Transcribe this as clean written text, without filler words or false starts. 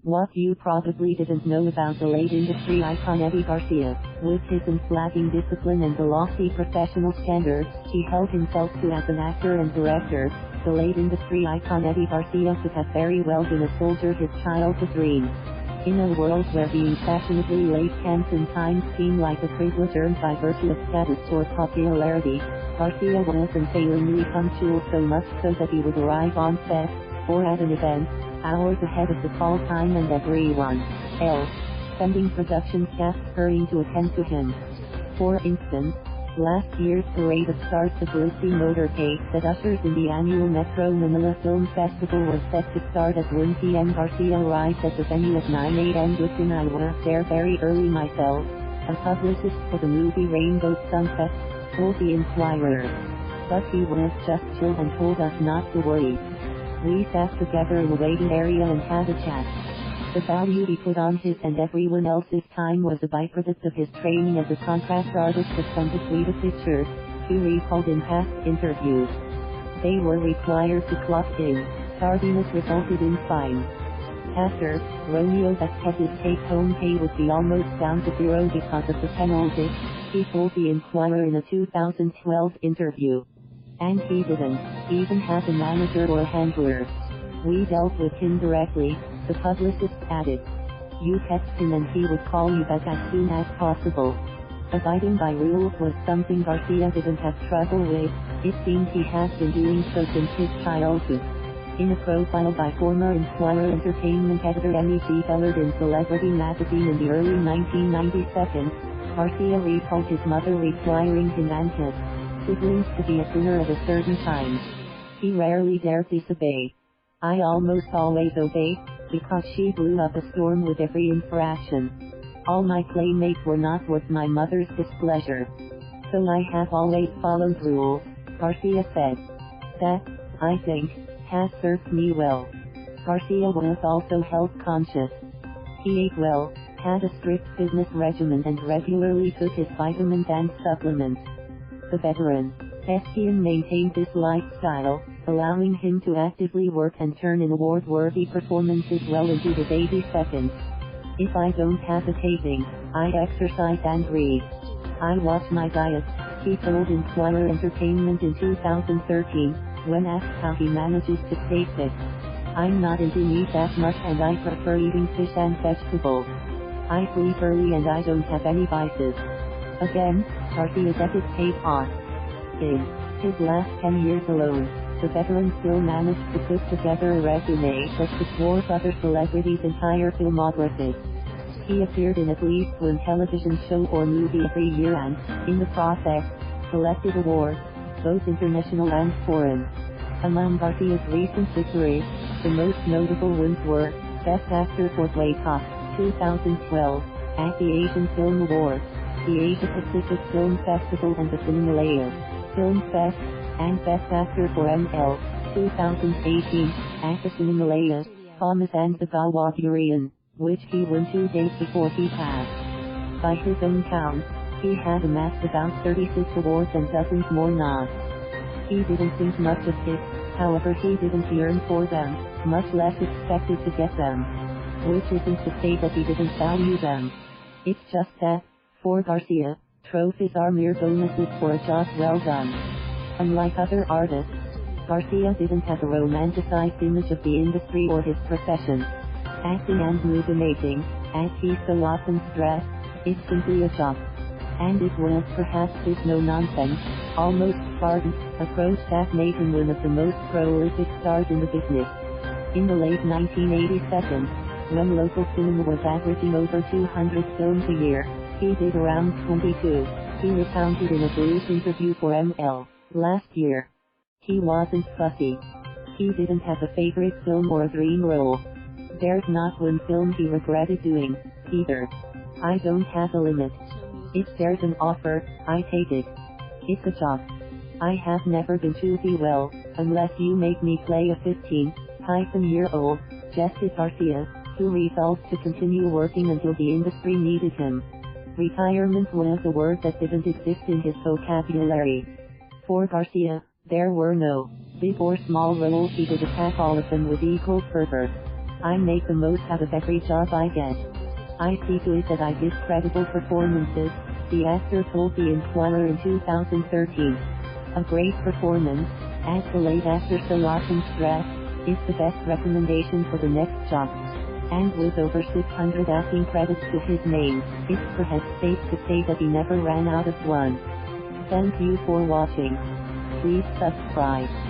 What you probably didn't know about the late industry icon Eddie Garcia, with his unflagging discipline and the lofty professional standards he held himself to as an actor and director, the late industry icon Eddie Garcia could have very well been a soldier his childhood dream. In a world where being fashionably late can sometimes seem like a privilege earned by virtue of status or popularity, Garcia was unfailingly punctual, so much so that he would arrive on set, or at an event, hours ahead of the call time, and everyone else, sending production staff scurrying to attend to him. For instance, last year's parade of stars, the glitzy motorcade that ushers in the annual Metro Manila Film Festival, was set to start at 1 p.m. Garcia arrived at the venue at 9 a.m. Good, I was there very early myself, a publicist for the movie Rainbow Sunset, told the Inquirer. But he was just chill and told us not to worry. We sat together in the waiting area and had a chat. The value he put on his and everyone else's time was a byproduct of his training as a contrast artist at Sampaguita Pictures, he recalled in past interviews. They were required to clock in. Tardiness resulted in fines. After, Romeo Vasquez's take-home pay would be almost down to zero because of the penalties, he told the Inquirer in a 2012 interview. And he didn't even have a manager or a handler. We dealt with him directly, the publicist added. You text him and he would call you back as soon as possible. Abiding by rules was something Garcia didn't have trouble with. It seems he has been doing so since his childhood. In a profile by former Inquirer Entertainment editor Emmie G. Velarde in Celebritie magazine in the early 1990s, Garcia recalled his mother requiring him and his siblings to be at dinner at a certain time. He rarely dared disobey. I almost always obeyed, because she blew up a storm with every infraction. All my playmates were not worth my mother's displeasure. So I have always followed rules, Garcia said. That, I think, has served me well. Garcia was also health conscious. He ate well, had a strict business regimen, and regularly took his vitamins and supplements. The veteran thespian maintained this lifestyle, allowing him to actively work and turn in award-worthy performances well into his 82nd. If I don't have a taping, I exercise and read. I watch my diet, he told Inquirer Entertainment in 2013, when asked how he manages to stay fit. I'm not into meat that much and I prefer eating fish and vegetables. I sleep early and I don't have any vices. Again, Garcia's ethics paid off. In his last 10 years alone, the veteran still managed to put together a resume that could dwarf other celebrities' entire filmographies. He appeared in at least one television show or movie every year and, in the process, collected awards, both international and foreign. Among Garcia's recent victories, the most notable ones were Best Actor for Bwakaw, 2012, at the Asian Film Awards, the Asia Pacific Film Festival and the Cinemalaya Film Fest, and Best Actor for ML, 2018, at the Cinemalaya Film and the Gawad Urian, which he won 2 days before he passed. By his own count, he had amassed about 36 awards and dozens more nods. He didn't think much of it, however he didn't yearn for them, much less expected to get them. Which isn't to say that he didn't value them. It's just that, for Garcia, trophies are mere bonuses for a job well done. Unlike other artists, Garcia didn't have a romanticized image of the industry or his profession. Acting and movie making, as he so often stressed, is simply a job. And it was perhaps this no-nonsense, almost Spartan, approach that made him one of the most prolific stars in the business. In the late 1980s, when local cinema was averaging over 200 films a year, he did around 22, he recounted in a brief interview for ML, last year. He wasn't fussy. He didn't have a favorite film or a dream role. There's not one film he regretted doing, either. I don't have a limit. If there's an offer, I take it. It's a job. I have never been choosy, well, unless you make me play a 15-year-old, jested Garcia, who resolved to continue working until the industry needed him. Retirement was a word that didn't exist in his vocabulary. For Garcia, there were no big or small roles. He did attack all of them with equal fervor. I make the most out of every job I get. I see to it that I give credible performances, the actor told the Inquirer in 2013. A great performance, adds the late actor Sir Larkin Stress, is the best recommendation for the next job. And with over 600 acting credits to his name, it's perhaps safe to say that he never ran out of one. Thank you for watching. Please subscribe.